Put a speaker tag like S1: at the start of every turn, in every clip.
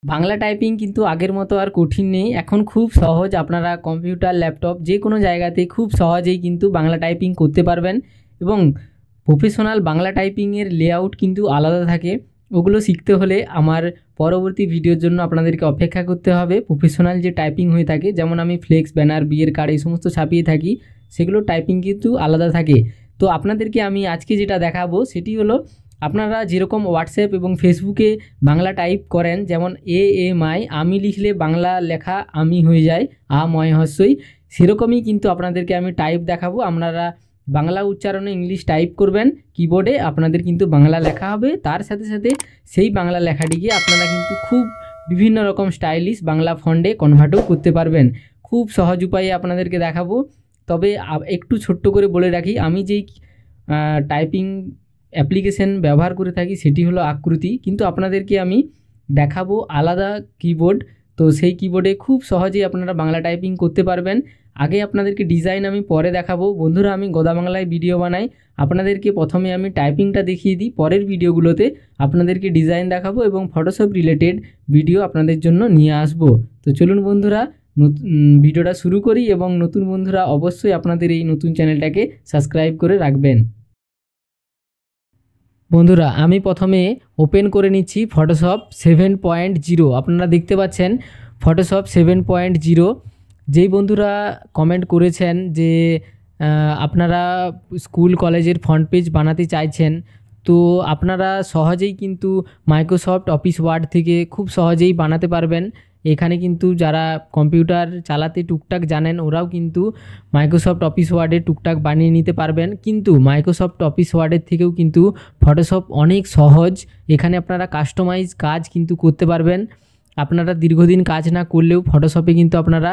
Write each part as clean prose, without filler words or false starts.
S1: Bangla typing কিন্তু আগের মতো আর কঠিন নেই, এখন খুব সহজ। আপনারা কম্পিউটার, ল্যাপটপ যে কোনো জায়গাতে খুব সহজেই কিন্তু বাংলা টাইপিং করতে পারবেন। এবং প্রফেশনাল বাংলা টাইপিংয়ের লেআউট কিন্তু আলাদা থাকে, ওগুলো শিখতে হলে আমার পরবর্তী ভিডিওর জন্য আপনাদেরকে অপেক্ষা করতে হবে। প্রফেশনাল যে টাইপিং হয়ে থাকে, যেমন আমি ফ্লেক্স, ব্যানার, বিয়ের কার্ড এই সমস্ত ছাপিয়ে থাকি, সেগুলো টাইপিং কিন্তু আলাদা থাকে। তো আপনাদেরকে আমি আজকে যেটা দেখাবো সেটি হলো, আপনারা যেরকম হোয়াটসঅ্যাপ এবং ফেসবুকে বাংলা টাইপ করেন, যেমন AMI, আমি লিখলে বাংলা লেখা আমি হয়ে যায় ময় হস্যই, সেরকমই কিন্তু আপনাদেরকে আমি টাইপ দেখাবো। আপনারা বাংলা উচ্চারণে ইংলিশ টাইপ করবেন কিবোর্ডে, আপনাদের কিন্তু বাংলা লেখা হবে। তার সাথে সাথে সেই বাংলা লেখাটিকে আপনারা কিন্তু খুব বিভিন্ন রকম স্টাইলিশ বাংলা ফন্টে কনভার্টও করতে পারবেন। খুব সহজ উপায়ে আপনাদেরকে দেখাবো। তবে একটু ছোট্ট করে বলে রাখি, আমি যেই টাইপিং অ্যাপ্লিকেশন ব্যবহার করে থাকি সেটি হলো আকৃতি, কিন্তু আপনাদেরকে আমি দেখাবো আলাদা কিবোর্ড। তো সেই কিবোর্ডে খুব সহজেই আপনারা বাংলা টাইপিং করতে পারবেন। আগে আপনাদেরকে ডিজাইন আমি পরে দেখাবো। বন্ধুরা, আমি গোদা বাংলায় ভিডিও বানাই, আপনাদেরকে প্রথমে আমি টাইপিংটা দেখিয়ে দিই, পরের ভিডিওগুলোতে আপনাদেরকে ডিজাইন দেখাবো এবং ফটোশপ রিলেটেড ভিডিও আপনাদের জন্য নিয়ে আসবো। তো চলুন বন্ধুরা, ভিডিওটা শুরু করি। এবং নতুন বন্ধুরা অবশ্যই আপনাদের এই নতুন চ্যানেলটাকে সাবস্ক্রাইব করে রাখবেন। বন্ধুরা, আমি প্রথমে ওপেন করে নিচ্ছি ফটোশপ 7.0। আপনারা দেখতে পাচ্ছেন ফটোশপ 7.0। যেই বন্ধুরা কমেন্ট করেছেন যে আপনারা স্কুল কলেজের ফ্রন্ট পেজ বানাতে চাইছেন, তো আপনারা সহজেই কিন্তু মাইক্রোসফট অফিস ওয়ার্ড থেকে খুব সহজেই বানাতে পারবেন। এখানে কিন্তু যারা কম্পিউটার চালাতে টুকটাক জানেন, ওরাও কিন্তু মাইক্রোসফট অফিস ওয়ার্ডে টুকটাক বানিয়ে নিতে পারবেন। কিন্তু মাইক্রোসফট অফিস ওয়ার্ডের থেকেও কিন্তু ফটোশপ অনেক সহজ। এখানে আপনারা কাস্টমাইজ কাজ কিন্তু করতে পারবেন। আপনারা দীর্ঘদিন কাজ না করলেও ফটোশপে কিন্তু আপনারা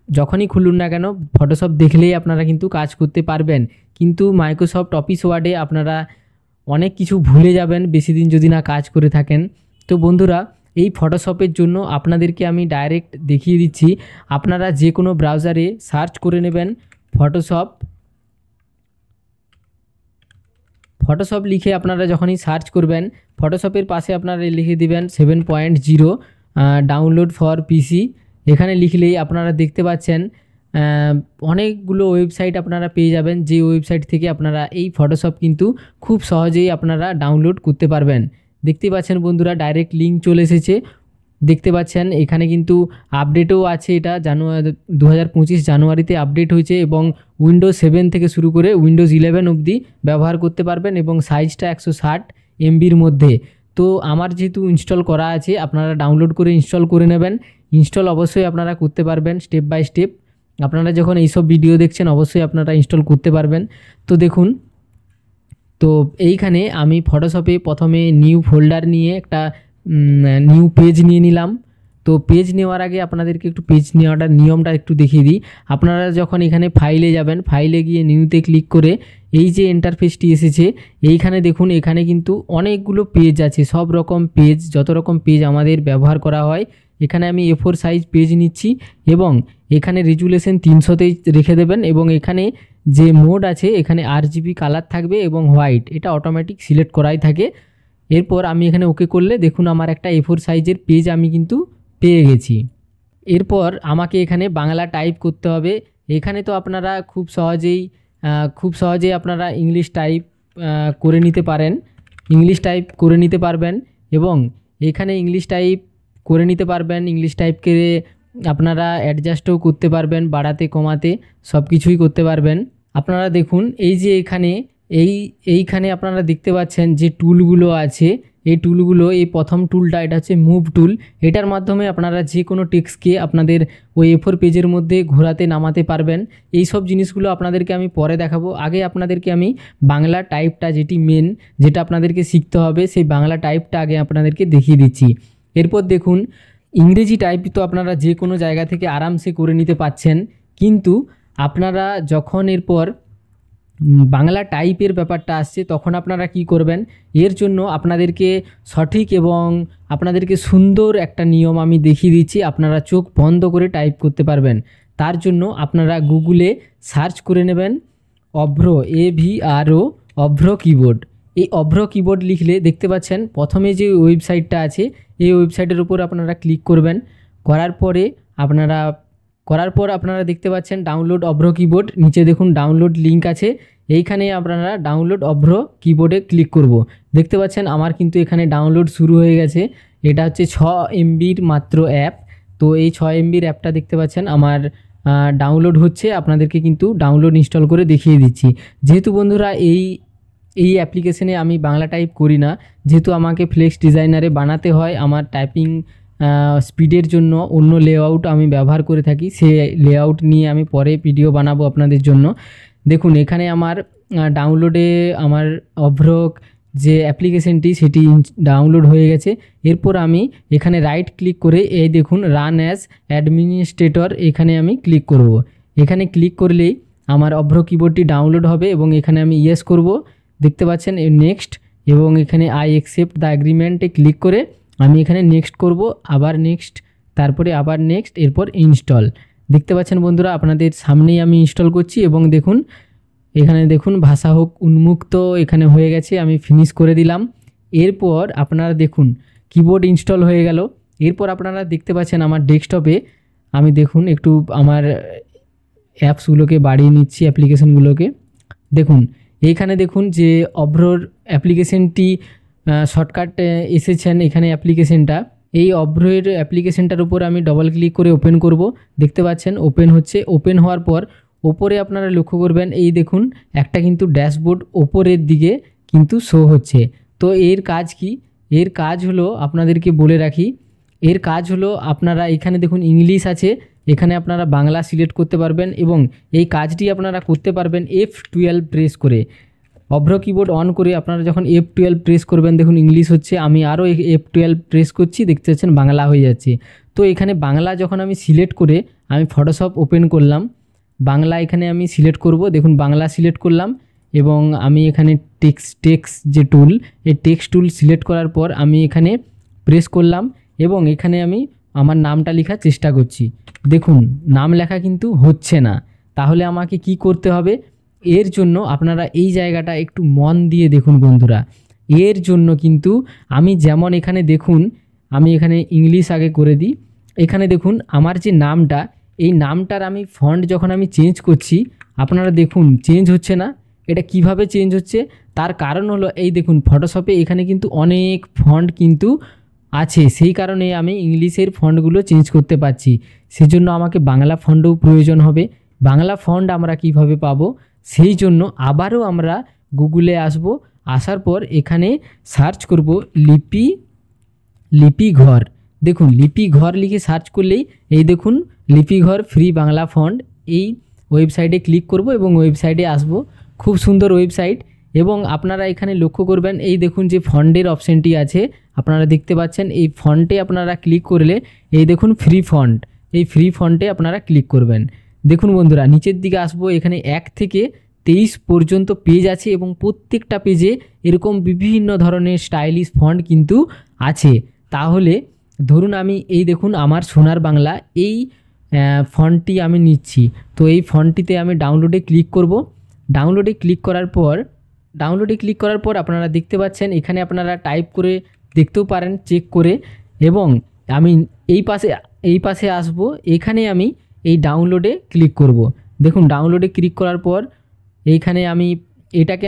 S1: যখনই খুলুন না কেন, ফটোশপ দেখলেই আপনারা কিন্তু কাজ করতে পারবেন। কিন্তু মাইক্রোসফট অফিস ওয়ার্ডে আপনারা অনেক কিছু ভুলে যাবেন বেশি দিন যদি না কাজ করে থাকেন। তো বন্ধুরা, এই ফটোশপের জন্য আপনাদেরকে আমি ডাইরেক্ট দেখিয়ে দিচ্ছি। আপনারা যে কোনো ব্রাউজারে সার্চ করে নেবেন ফটোশপ লিখে আপনারা যখনই সার্চ করবেন, ফটোশপের পাশে আপনারা লিখে দিবেন 7.0 ডাউনলোড ফর পিসি। এখানে লিখলেই আপনারা দেখতে পাচ্ছেন অনেকগুলো ওয়েবসাইট আপনারা পেয়ে যাবেন, যে ওয়েবসাইট থেকে আপনারা এই ফটোশপ কিন্তু খুব সহজেই আপনারা ডাউনলোড করতে পারবেন। দেখতে পাচ্ছেন বন্ধুরা, ডাইরেক্ট লিঙ্ক চলে এসেছে। দেখতে পাচ্ছেন এখানে কিন্তু আপডেটও আছে, এটা 2025 জানুয়ারিতে আপডেট হয়েছে এবং উইন্ডোজ 7 থেকে শুরু করে উইন্ডোজ 11 অবধি ব্যবহার করতে পারবেন এবং সাইজটা 160 MBর মধ্যে। তো আমার যেহেতু ইনস্টল করা আছে, আপনারা ডাউনলোড করে ইনস্টল করে নেবেন। ইনস্টল অবশ্যই আপনারা করতে পারবেন স্টেপ বাই স্টেপ। আপনারা যখন এইসব ভিডিও দেখছেন অবশ্যই আপনারা ইনস্টল করতে পারবেন। তো দেখুন, তো এইখানে আমি ফটোশপে প্রথমে নিউ ফোল্ডার নিয়ে একটা নিউ পেজ নিয়ে নিলাম। তো পেজ নেওয়ার আগে আপনাদেরকে একটু পেজ নেওয়াটার নিয়মটা একটু দেখিয়ে দিই। আপনারা যখন এখানে ফাইলে যাবেন, ফাইলে গিয়ে নিউতে ক্লিক করে এই যে ইন্টারফেসটি এসেছে, এইখানে দেখুন এখানে কিন্তু অনেকগুলো পেজ আছে, সব রকম পেজ, যত রকম পেজ আমাদের ব্যবহার করা হয়। এখানে আমি A4 সাইজ পেজ নিচ্ছি এবং এখানে রেজুলেশন 300তেই রেখে দেবেন। এবং এখানে যে মোড আছে, এখানে RGB কালার থাকবে এবং হোয়াইট, এটা অটোমেটিক সিলেক্ট করাই থাকে। এরপর আমি এখানে ওকে করলে দেখুন আমার একটা A4 সাইজের পেজ আমি কিন্তু পেয়ে গেছি। এরপর আমাকে এখানে বাংলা টাইপ করতে হবে। এখানে তো আপনারা খুব সহজেই আপনারা ইংলিশ টাইপ করে নিতে পারবেন এবং এখানে ইংলিশ টাইপ করে নিতে পারবেন। ইংলিশ টাইপকে আপনারা অ্যাডজাস্টও করতে পারবেন, বাড়াতে কমাতে সব কিছুই করতে পারবেন। আপনারা দেখুন এই যে এইখানে আপনারা দেখতে পাচ্ছেন যে টুলগুলো আছে, এই টুলগুলো, এই প্রথম টুলটা এটা হচ্ছে মুভ টুল। এটার মাধ্যমে আপনারা যে কোনো টেক্সটকে আপনাদের ওই A4 পেজের মধ্যে ঘোরাতে নামাতে পারবেন। এই সব জিনিসগুলো আপনাদেরকে আমি পরে দেখাবো। আগে আপনাদেরকে আমি বাংলা টাইপটা, যেটা আপনাদেরকে শিখতে হবে, সেই বাংলা টাইপটা আগে আপনাদেরকে দেখিয়ে দিচ্ছি। এরপর দেখুন ইংরেজি টাইপ তো আপনারা যে কোনো জায়গা থেকে আরামসে করে নিতে পারছেন, কিন্তু আপনারা যখন এরপর বাংলা টাইপের ব্যাপারটা আসছে তখন আপনারা কি করবেন, এর জন্য আপনাদেরকে সঠিক এবং আপনাদেরকে সুন্দর একটা নিয়ম আমি দেখিয়ে দিচ্ছি। আপনারা চোখ বন্ধ করে টাইপ করতে পারবেন। তার জন্য আপনারা গুগলে সার্চ করে নেবেন অভ্র, AVRO, অভ্র কিবোর্ড। এই অভ্র কিবোর্ড লিখলে দেখতে পাচ্ছেন প্রথমে যে ওয়েবসাইটটা আছে এই ওয়েবসাইটের উপর আপনারা ক্লিক করবেন। করার পর আপনারা দেখতে পাচ্ছেন ডাউনলোড অভ্র কিবোর্ড, নিচে দেখুন ডাউনলোড লিঙ্ক আছে, এইখানে আপনারা ডাউনলোড অভ্র কিবোর্ডে ক্লিক করব। দেখতে পাচ্ছেন আমার কিন্তু এখানে ডাউনলোড শুরু হয়ে গেছে। এটা হচ্ছে 6 MBর মাত্র অ্যাপ। তো এই 6 MBর অ্যাপটা দেখতে পাচ্ছেন আমার ডাউনলোড হচ্ছে। আপনাদেরকে কিন্তু ডাউনলোড ইনস্টল করে দেখিয়ে দিচ্ছি। যেহেতু বন্ধুরা এই অ্যাপ্লিকেশনে আমি বাংলা টাইপ করি না, যেহেতু আমাকে ফ্লেক্স ডিজাইনারে বানাতে হয়, আমার টাইপিং স্পিডের জন্য অন্য লেআউট আমি ব্যবহার করে থাকি। সেই লেআউট নিয়ে আমি পরে ভিডিও বানাবো আপনাদের জন্য। দেখুন এখানে আমার ডাউনলোডে আমার অভ্র যে অ্যাপ্লিকেশনটি সেটি ডাউনলোড হয়ে গেছে। এরপর আমি এখানে রাইট ক্লিক করে এই দেখুন রান অ্যাজ অ্যাডমিনিস্ট্রেটর, এখানে আমি ক্লিক করব। এখানে ক্লিক করলেই আমার অভ্র কিবোর্ডটি ডাউনলোড হবে এবং এখানে আমি ইয়েস করব। দেখতে পাচ্ছেন নেক্সট, এবং এখানে আই অ্যাকসেপ্ট দ্য এগ্রিমেন্টে ক্লিক করে আমি এখানে নেক্সট করব, আবার নেক্সট, তারপরে আবার নেক্সট, এরপর ইনস্টল। দেখতে পাচ্ছেন বন্ধুরা আপনাদের সামনেই আমি ইনস্টল করছি এবং দেখুন এখানে দেখুন ভাষা হোক উন্মুক্ত এখানে হয়ে গেছে, আমি ফিনিশ করে দিলাম। এরপর আপনারা দেখুন কিবোর্ড ইনস্টল হয়ে গেল। এরপর আপনারা দেখতে পাচ্ছেন আমার ডেস্কটপে আমি দেখুন একটু আমার অ্যাপসগুলোকে বাড়িয়ে নিচ্ছি, অ্যাপ্লিকেশনগুলোকে। দেখুন এইখানে দেখুন যে অভ্রর অ্যাপ্লিকেশনটি শর্টকাট এসেছেন এখানে অ্যাপ্লিকেশনটা। এই অভ্রের অ্যাপ্লিকেশনটার উপর আমি ডবল ক্লিক করে ওপেন করব। দেখতে পাচ্ছেন ওপেন হচ্ছে। ওপেন হওয়ার পর ওপরে আপনারা লক্ষ্য করবেন এই দেখুন একটা কিন্তু ড্যাশবোর্ড ওপরের দিকে কিন্তু শো হচ্ছে। তো এর কাজ কি? এর কাজ হলো আপনাদেরকে বলে রাখি, এর কাজ হলো আপনারা এখানে দেখুন ইংলিশ আছে, এখানে আপনারা বাংলা সিলেক্ট করতে পারবেন এবং এই কাজটি আপনারা করতে পারবেন F12 প্রেস করে। অভ্র কিবোর্ড অন করে আপনারা যখন F12 প্রেস করবেন দেখুন ইংলিশ হচ্ছে, আমি আরও F12 প্রেস করছি, দেখতে পাচ্ছেন বাংলা হয়ে যাচ্ছে। তো এখানে বাংলা যখন আমি সিলেক্ট করে আমি ফটোশপ ওপেন করলাম, বাংলা এখানে আমি সিলেক্ট করব। দেখুন বাংলা সিলেক্ট করলাম এবং আমি এখানে টেক্সট যে টুল, এই টেক্সট টুল সিলেক্ট করার পর আমি এখানে প্রেস করলাম এবং এখানে আমি আমার নামটা লেখার চেষ্টা করছি। দেখুন নাম লেখা কিন্তু হচ্ছে না, তাহলে আমাকে কি করতে হবে? এর জন্য আপনারা এই জায়গাটা একটু মন দিয়ে দেখুন বন্ধুরা। এর জন্য কিন্তু আমি যেমন এখানে দেখুন আমি এখানে ইংলিশ আগে করে দিই। এখানে দেখুন আমার যে নামটা, এই নামটার আমি ফন্ট যখন আমি চেঞ্জ করছি আপনারা দেখুন চেঞ্জ হচ্ছে না। এটা কিভাবে চেঞ্জ হচ্ছে? তার কারণ হলো এই দেখুন ফটোশপে এখানে কিন্তু অনেক ফন্ট কিন্তু আছে, সেই কারণে আমি ইংলিশের ফন্টগুলো চেঞ্জ করতে পারছি। সেজন্য আমাকে বাংলা ফন্টও প্রয়োজন হবে। বাংলা ফন্ট আমরা কিভাবে পাবো? সেই জন্য আবারও আমরা গুগলে আসব। আসার পর এখানে সার্চ করব লিপি ঘর। দেখুন লিপি ঘর লিখে সার্চ করলেই এই দেখুন লিপি ঘর ফ্রি বাংলা ফন্ট, এই ওয়েবসাইটে ক্লিক করব এবং ওয়েবসাইটে আসব। খুব সুন্দর ওয়েবসাইট। এবং আপনারা এখানে লক্ষ্য করবেন এই দেখুন যে ফন্টের অপশানটি আছে আপনারা দেখতে পাচ্ছেন, এই ফন্টে আপনারা ক্লিক করলে এই দেখুন ফ্রি ফন্ট, এই ফ্রি ফন্টে আপনারা ক্লিক করবেন। দেখুন বন্ধুরা নিচের দিকে আসবো, এখানে 1 থেকে 23 পর্যন্ত পেজ আছে এবং প্রত্যেকটা পেজে এরকম বিভিন্ন ধরনের স্টাইলিশ ফন্ট কিন্তু আছে। তাহলে ধরুন আমি এই দেখুন আমার সোনার বাংলা এই ফন্টটি আমি নিচ্ছি, তো এই ফন্টটিতে আমি ডাউনলোডে ক্লিক করব। ডাউনলোডে ক্লিক করার পর আপনারা দেখতে পাচ্ছেন এখানে আপনারা টাইপ করে দেখতেও পারেন চেক করে। এবং আমি এই পাশে আসব, এখানে আমি এই ডাউনলোডে ক্লিক করব। দেখুন ডাউনলোডে ক্লিক করার পর এইখানে এটাকে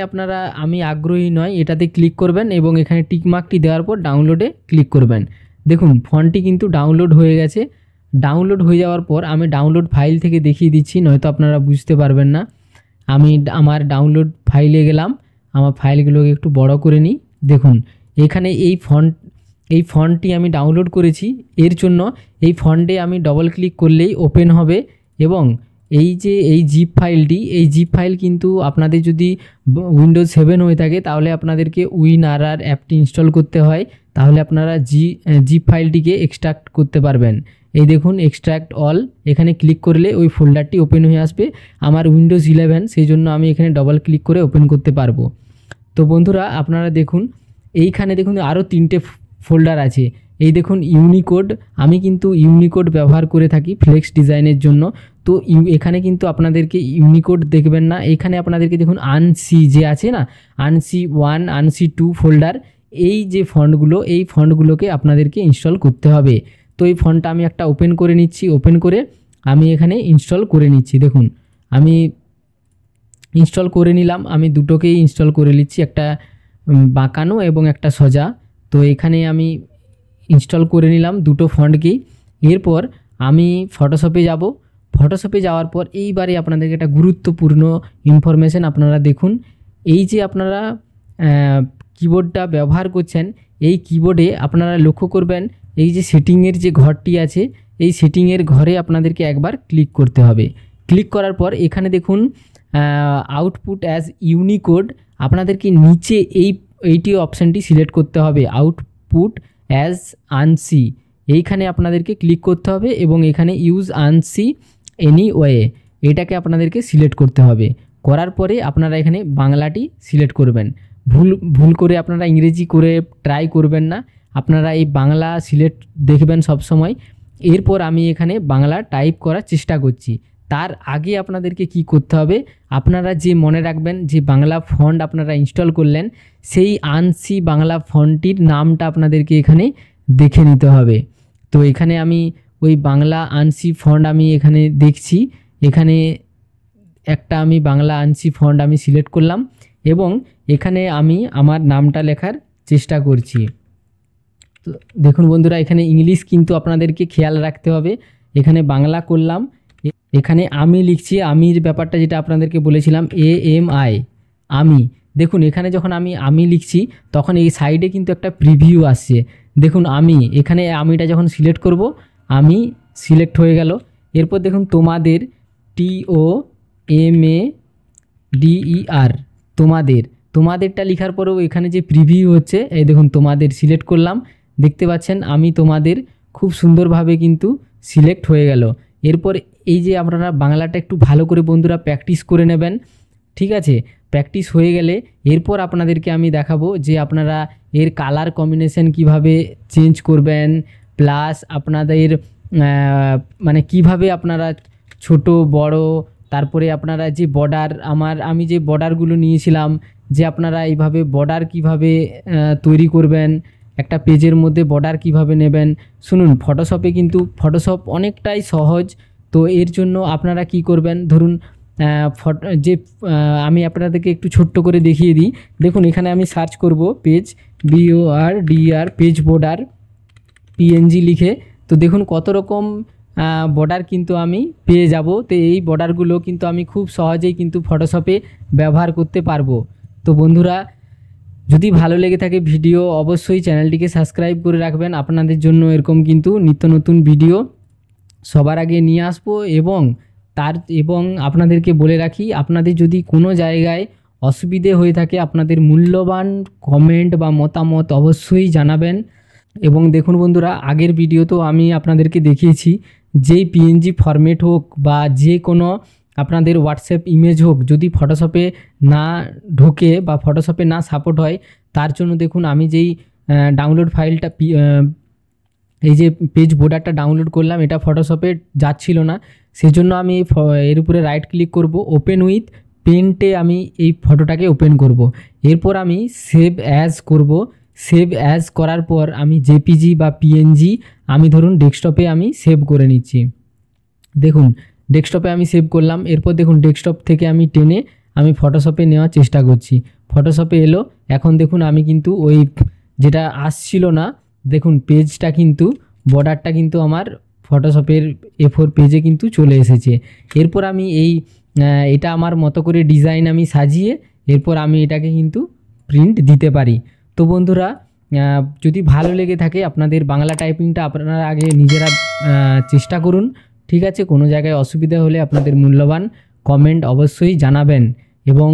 S1: আমি আগ্রহী নয়, এটাতে ক্লিক করবেন এবং এখানে টিকমার্কটি দেওয়ার পর ডাউনলোডে ক্লিক করবেন। দেখুন ফন্টটি কিন্তু ডাউনলোড হয়ে গেছে। ডাউনলোড হয়ে যাওয়ার পর আমি ডাউনলোড ফাইল থেকে দেখিয়ে দিচ্ছি, নয়তো আপনারা বুঝতে পারবেন না। আমি আমার ডাউনলোড ফাইলে গেলাম, আমার ফাইলগুলোকে একটু বড় করে নিই। দেখুন এখানে এই ফন্টটি আমি ডাউনলোড করেছি, এর জন্য এই ফন্টে আমি ডবল ক্লিক করলেই ওপেন হবে। এবং এই জিপ ফাইলটি, এই জিপ ফাইল কিন্তু আপনাদের যদি উইন্ডোজ 7 হয়ে থাকে তাহলে আপনাদেরকে WinRAR অ্যাপটি ইনস্টল করতে হয়, তাহলে আপনারা জিপ ফাইলটিকে এক্সট্রাক্ট করতে পারবেন। এই দেখুন এক্সট্রাক্ট অল, এখানে ক্লিক করলে ওই ফোল্ডারটি ওপেন হয়ে আসবে। আমার উইন্ডোজ 11 সেই জন্য আমি এখানে ডবল ক্লিক করে ওপেন করতে পারবো। তো বন্ধুরা আপনারা দেখুন এইখানে দেখুন আরও 3টে ফোল্ডার আছে। এই দেখুন ইউনিকোড, আমি কিন্তু ইউনিকোড ব্যবহার করে থাকি ফ্লেক্স ডিজাইনের জন্য। তো এখানে কিন্তু আপনাদেরকে ইউনিকোড দেখবেন না, এখানে আপনাদেরকে দেখুন আনসি যে আছে না, আনসি 1 আনসি 2 ফোল্ডার, এই যে ফন্টগুলো, এই ফন্টগুলোকে আপনাদেরকে ইনস্টল করতে হবে। তো এই ফন্টটা আমি একটা ওপেন করে নিচ্ছি, ওপেন করে আমি এখানে ইনস্টল করে নিচ্ছি। দেখুন আমি ইনস্টল করে নিলাম, আমি দুটোকেই ইনস্টল করে নিচ্ছি, একটা বাঁকানো এবং একটা সোজা। তো এখানে আমি ইনস্টল করে নিলাম দুটো ফন্টকেই। এরপর আমি ফটোশপে যাব, ফটোশপে যাওয়ার পর এইবারে আপনাদেরকে একটা গুরুত্বপূর্ণ ইনফরমেশন আপনারা দেখুন। এই যে আপনারা কিবোর্ডটা ব্যবহার করছেন, এই কিবোর্ডে আপনারা লক্ষ্য করবেন এই যে সেটিংয়ের যে ঘরটি আছে, এই সেটিংয়ের ঘরে আপনাদেরকে একবার ক্লিক করতে হবে। ক্লিক করার পর এখানে দেখুন আউটপুট অ্যাজ ইউনিকোড, আপনাদেরকে নিচে এইটি অপশানটি সিলেক্ট করতে হবে, আউটপুট অ্যাজ আনসি, এইখানে আপনাদেরকে ক্লিক করতে হবে এবং এখানে ইউজ আনসি এনি ওয়ে, এটাকে আপনাদেরকে সিলেক্ট করতে হবে। করার পরে আপনারা এখানে বাংলাটি সিলেক্ট করবেন। ভুল করে আপনারা ইংরেজি করে ট্রাই করবেন না, আপনারা এই বাংলা সিলেক্ট দেখবেন সব সময়। এরপর আমি এখানে বাংলা টাইপ করার চেষ্টা করছি। তার আগে আপনাদেরকে কি করতে হবে, আপনারা যে মনে রাখবেন যে বাংলা ফন্ট আপনারা ইনস্টল করলেন, সেই আনসি বাংলা ফন্টটির নামটা আপনাদেরকে এখানে দেখে নিতে হবে। তো এখানে আমি ওই বাংলা আনসি ফন্ট আমি এখানে দেখছি, এখানে একটা আমি বাংলা আনসি ফন্ট আমি সিলেক্ট করলাম এবং এখানে আমি আমার নামটা লেখার চেষ্টা করছি। তো দেখুন বন্ধুরা, এখানে ইংলিশ কিন্তু আপনাদেরকে খেয়াল রাখতে হবে। এখানে বাংলা করলাম, এখানে আমি লিখছি, আমির ব্যাপারটা যেটা আপনাদেরকে বলেছিলাম AMI, আমি। দেখুন এখানে যখন আমি লিখছি তখন এই সাইডে কিন্তু একটা প্রিভিউ আসছে। দেখুন আমি এখানে আমিটা যখন সিলেক্ট করব, আমি সিলেক্ট হয়ে গেল। এরপর দেখুন তোমাদের, TOMADER, তোমাদেরটা লেখার পরেও এখানে যে প্রিভিউ হচ্ছে, এই দেখুন তোমাদের সিলেক্ট করলাম, দেখতে পাচ্ছেন আমি তোমাদের খুব সুন্দরভাবে কিন্তু সিলেক্ট হয়ে গেল। এরপর এই যে আপনারা বাংলাটা একটু ভালো করে বন্ধুরা প্র্যাকটিস করে নেবেন, ঠিক আছে? প্র্যাকটিস হয়ে গেলে এরপর আপনাদেরকে আমি দেখাবো যে আপনারা এর কালার কম্বিনেশন কিভাবে চেঞ্জ করবেন, প্লাস আপনাদের মানে কিভাবে আপনারা ছোট বড়, তারপরে আপনারা যে বর্ডার, আমি যে বর্ডারগুলো নিয়েছিলাম, যে আপনারা এইভাবে বর্ডার কিভাবে তৈরি করবেন, একটা পেজের মধ্যে বর্ডার কিভাবে নেবেন। শুনুন, ফটোশপে কিন্তু ফটোশপ অনেকটাই সহজ। তো এর জন্য আপনারা কি করবেন, ধরুন আমি আপনাদেরকে একটু ছোট্ট করে দেখিয়ে দিই। দেখুন এখানে আমি সার্চ করব page, BORDER, page border PNG লিখে। তো দেখুন কত রকম বর্ডার কিন্তু আমি পেয়ে যাব। তো এই বর্ডারগুলো কিন্তু আমি খুব সহজেই কিন্তু ফটোশপে ব্যবহার করতে পারবো। তো বন্ধুরা, যদি ভালো লেগে থাকে ভিডিও, অবশ্যই চ্যানেলটিকে সাবস্ক্রাইব করে রাখবেন। আপনাদের জন্য এরকম কিন্তু নিত্য নতুন ভিডিও সবার আগে নিয়ে আসবো। এবং আপনাদেরকে বলে রাখি, আপনাদের যদি কোনো জায়গায় অসুবিধে হয়ে থাকে, আপনাদের মূল্যবান কমেন্ট বা মতামত অবশ্যই জানাবেন। এবং দেখুন বন্ধুরা, আগের ভিডিওতেও আমি আপনাদেরকে দেখিয়েছি, যেই PNG ফরম্যাট হোক বা যে কোনো আপনাদের হোয়াটসঅ্যাপ ইমেজ হোক, যদি ফটোশপে না ঢোকে বা ফটোশপে না সাপোর্ট হয়, তার জন্য দেখুন আমি যেই ডাউনলোড ফাইলটা, এই যে পেজ বর্ডারটা ডাউনলোড করলাম, এটা ফটোশপে যাচ্ছিল না, সেজন্য আমি এর উপরে রাইট ক্লিক করব, ওপেন উইথ পেন্টে আমি এই ফটোটাকে ওপেন করব। এরপর আমি সেভ অ্যাজ করব। সেভ অ্যাজ করার পর আমি JPG বা PNG আমি ধরুন ডেস্কটপে আমি সেভ করে নিচ্ছি। দেখুন ডেস্কটপে আমি সেভ করলাম। এরপর দেখুন ডেস্কটপ থেকে আমি টেনে আমি ফটোশপে নেওয়ার চেষ্টা করছি। ফটোশপে এলো, এখন দেখুন আমি কিন্তু ওই যেটা আসছিল না, দেখুন পেজটা কিন্তু, বর্ডারটা কিন্তু আমার ফটোশপের A4 পেজে কিন্তু চলে এসেছে। এরপর আমি এটা আমার মতো করে ডিজাইন আমি সাজিয়ে এরপর আমি এটাকে কিন্তু প্রিন্ট দিতে পারি। তো বন্ধুরা, যদি ভালো লেগে থাকে আপনাদের বাংলা টাইপিংটা আপনারা আগে নিজেরা চেষ্টা করুন, ঠিক আছে? কোনো জায়গায় অসুবিধা হলে আপনাদের মূল্যবান কমেন্ট অবশ্যই জানাবেন এবং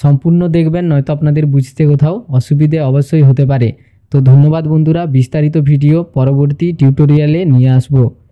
S1: সম্পূর্ণ দেখবেন, নয়তো আপনাদের বুঝতে কোথাও অসুবিধে অবশ্যই হতে পারে। তো ধন্যবাদ বন্ধুরা, বিস্তারিত ভিডিও পরবর্তী টিউটোরিয়ালে নিয়ে আসবো।